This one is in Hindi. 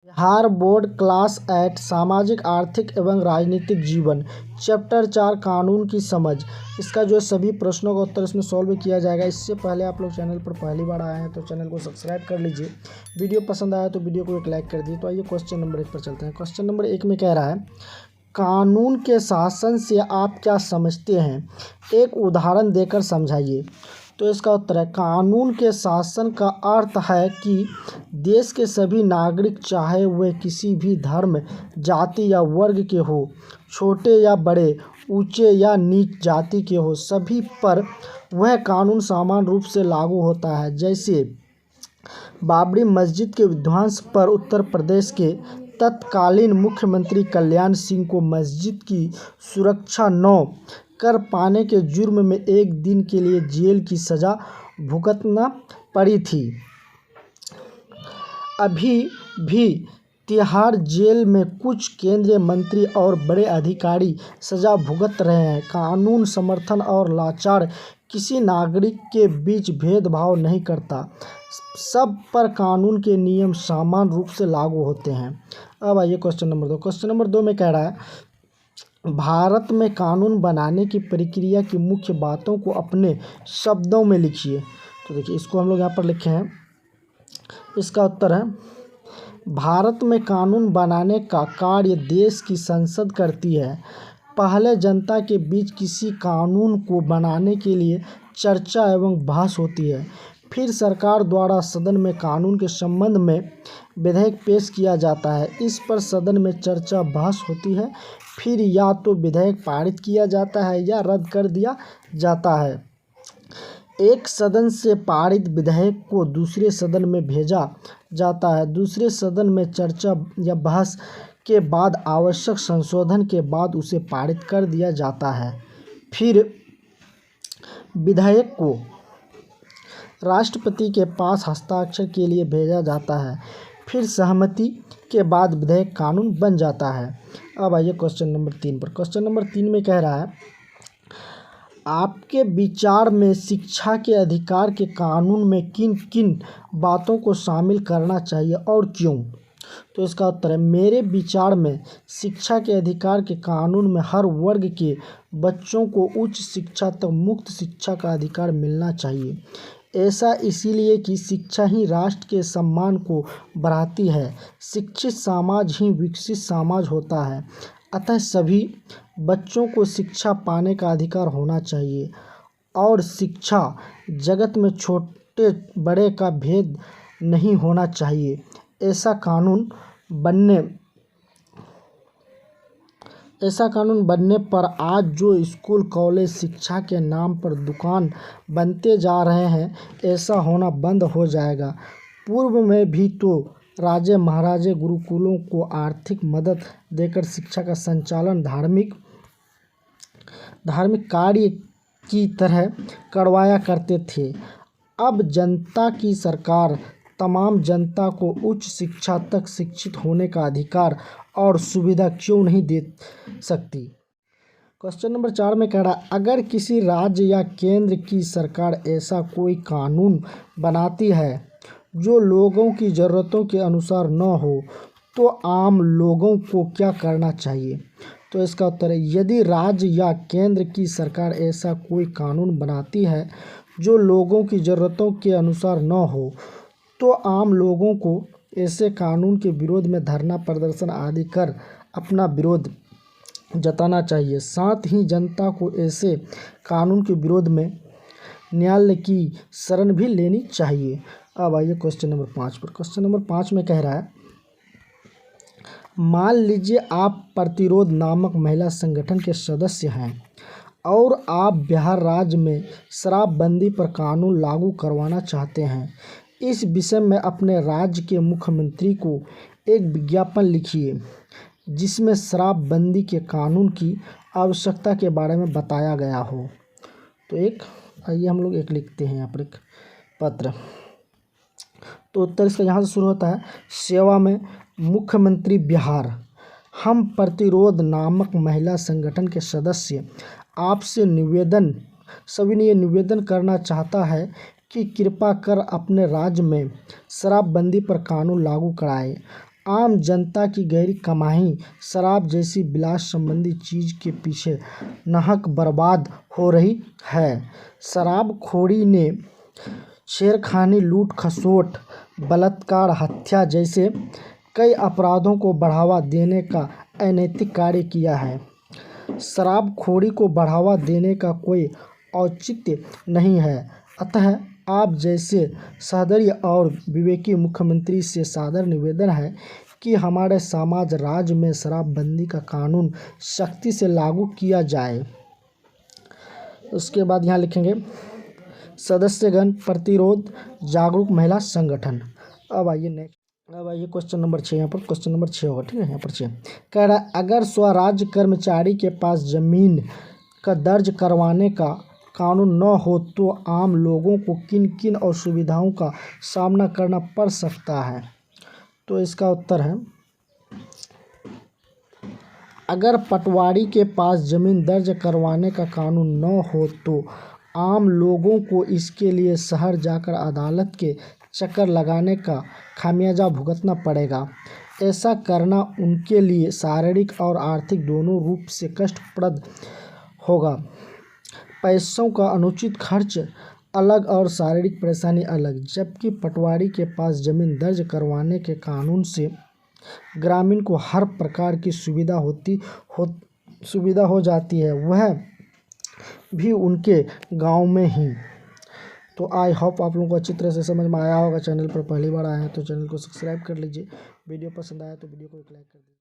बिहार बोर्ड क्लास 8 सामाजिक आर्थिक एवं राजनीतिक जीवन चैप्टर 4 कानून की समझ। इसका जो सभी प्रश्नों का उत्तर इसमें सॉल्व किया जाएगा। इससे पहले आप लोग चैनल पर पहली बार आए हैं तो चैनल को सब्सक्राइब कर लीजिए। वीडियो पसंद आया तो वीडियो को एक लाइक कर दीजिए। तो आइए क्वेश्चन नंबर 1 पर चलते हैं। क्वेश्चन नंबर 1 में कह रहा है, कानून के शासन से आप क्या समझते हैं, एक उदाहरण देकर समझाइए। तो इसका उत्तर है, कानून के शासन का अर्थ है कि देश के सभी नागरिक, चाहे वे किसी भी धर्म, जाति या वर्ग के हो, छोटे या बड़े, ऊंचे या नीच जाति के हो, सभी पर वह कानून समान रूप से लागू होता है। जैसे बाबरी मस्जिद के विध्वंस पर उत्तर प्रदेश के तत्कालीन मुख्यमंत्री कल्याण सिंह को मस्जिद की सुरक्षा न कर पाने के जुर्म में 1 दिन के लिए जेल की सज़ा भुगतना पड़ी थी। अभी भी तिहाड़ जेल में कुछ केंद्रीय मंत्री और बड़े अधिकारी सज़ा भुगत रहे हैं। कानून समर्थन और लाचार किसी नागरिक के बीच भेदभाव नहीं करता। सब पर कानून के नियम समान रूप से लागू होते हैं। अब आइए क्वेश्चन नंबर 2। क्वेश्चन नंबर 2 में कह रहा है, भारत में कानून बनाने की प्रक्रिया की मुख्य बातों को अपने शब्दों में लिखिए। तो देखिए, इसको हम लोग यहाँ पर लिखे हैं। इसका उत्तर है, भारत में कानून बनाने का कार्य देश की संसद करती है। पहले जनता के बीच किसी कानून को बनाने के लिए चर्चा एवं बहस होती है। फिर सरकार द्वारा सदन में कानून के संबंध में विधेयक पेश किया जाता है। इस पर सदन में चर्चा बहस होती है। फिर या तो विधेयक पारित किया जाता है या रद्द कर दिया जाता है। एक सदन से पारित विधेयक को दूसरे सदन में भेजा जाता है। दूसरे सदन में चर्चा या बहस के बाद आवश्यक संशोधन के बाद उसे पारित कर दिया जाता है। फिर विधेयक को राष्ट्रपति के पास हस्ताक्षर के लिए भेजा जाता है। फिर सहमति के बाद विधेयक कानून बन जाता है। अब आइए क्वेश्चन नंबर 3 पर। क्वेश्चन नंबर 3 में कह रहा है, आपके विचार में शिक्षा के अधिकार के कानून में किन किन बातों को शामिल करना चाहिए और क्यों? तो इसका उत्तर है, मेरे विचार में शिक्षा के अधिकार के कानून में हर वर्ग के बच्चों को उच्च शिक्षा तक मुक्त शिक्षा का अधिकार मिलना चाहिए। ऐसा इसीलिए कि शिक्षा ही राष्ट्र के सम्मान को बढ़ाती है। शिक्षित समाज ही विकसित समाज होता है। अतः सभी बच्चों को शिक्षा पाने का अधिकार होना चाहिए और शिक्षा जगत में छोटे बड़े का भेद नहीं होना चाहिए। ऐसा कानून बनने पर आज जो स्कूल कॉलेज शिक्षा के नाम पर दुकान बनते जा रहे हैं, ऐसा होना बंद हो जाएगा। पूर्व में भी तो राजे महाराजे गुरुकुलों को आर्थिक मदद देकर शिक्षा का संचालन धार्मिक कार्य की तरह करवाया करते थे। अब जनता की सरकार तमाम जनता को उच्च शिक्षा तक शिक्षित होने का अधिकार और सुविधा क्यों नहीं दे सकती? क्वेश्चन नंबर 4 में कह रहा है, अगर किसी राज्य या केंद्र की सरकार ऐसा कोई कानून बनाती है जो लोगों की ज़रूरतों के अनुसार न हो, तो आम लोगों को क्या करना चाहिए? तो इसका उत्तर है, यदि राज्य या केंद्र की सरकार ऐसा कोई कानून बनाती है जो लोगों की ज़रूरतों के अनुसार न हो, तो आम लोगों को ऐसे कानून के विरोध में धरना प्रदर्शन आदि कर अपना विरोध जताना चाहिए। साथ ही जनता को ऐसे कानून के विरोध में न्यायालय की शरण भी लेनी चाहिए। अब आइए क्वेश्चन नंबर 5 पर। क्वेश्चन नंबर 5 में कह रहा है, मान लीजिए आप प्रतिरोध नामक महिला संगठन के सदस्य हैं और आप बिहार राज्य में शराबबंदी पर कानून लागू करवाना चाहते हैं। इस विषय में अपने राज्य के मुख्यमंत्री को एक विज्ञापन लिखिए जिसमें शराबबंदी के कानून की आवश्यकता के बारे में बताया गया हो। तो आइए हम लोग एक लिखते हैं यहाँ पर एक पत्र। तो उत्तर इसका यहाँ से शुरू होता है, सेवा में मुख्यमंत्री बिहार, हम प्रतिरोध नामक महिला संगठन के सदस्य आपसे सविनय निवेदन करना चाहता है कि कृपा कर अपने राज्य में शराबबंदी पर कानून लागू कराएं आम जनता की गहरी कमाई शराब जैसी विलास संबंधी चीज़ के पीछे नाहक बर्बाद हो रही है। शराबखोरी ने छेड़खानी, लूट खसोट, बलात्कार, हत्या जैसे कई अपराधों को बढ़ावा देने का अनैतिक कार्य किया है। शराबखोरी को बढ़ावा देने का कोई औचित्य नहीं है। अतः आप जैसे सहृदय और विवेकी मुख्यमंत्री से सादर निवेदन है कि हमारे समाज राज्य में शराबबंदी का कानून सख्ती से लागू किया जाए। उसके बाद यहाँ लिखेंगे सदस्यगण प्रतिरोध जागरूक महिला संगठन। अब आइए क्वेश्चन नंबर 6, यहाँ पर क्वेश्चन नंबर 6 होगा, ठीक है। यहाँ पर 6 कह रहा है, अगर स्वराज्य कर्मचारी के पास जमीन का दर्ज करवाने का कानून न हो तो आम लोगों को किन किन असुविधाओं का सामना करना पड़ सकता है? तो इसका उत्तर है, अगर पटवारी के पास जमीन दर्ज करवाने का कानून न हो तो आम लोगों को इसके लिए शहर जाकर अदालत के चक्कर लगाने का खामियाजा भुगतना पड़ेगा। ऐसा करना उनके लिए शारीरिक और आर्थिक दोनों रूप से कष्टप्रद होगा। पैसों का अनुचित खर्च अलग और शारीरिक परेशानी अलग। जबकि पटवारी के पास जमीन दर्ज करवाने के कानून से ग्रामीण को हर प्रकार की सुविधा हो जाती है, वह भी उनके गांव में ही। तो आई होप आप लोगों को अच्छी तरह से समझ में आया होगा। चैनल पर पहली बार आए हैं तो चैनल को सब्सक्राइब कर लीजिए। वीडियो पसंद आया तो वीडियो को एक लाइक कर दीजिए।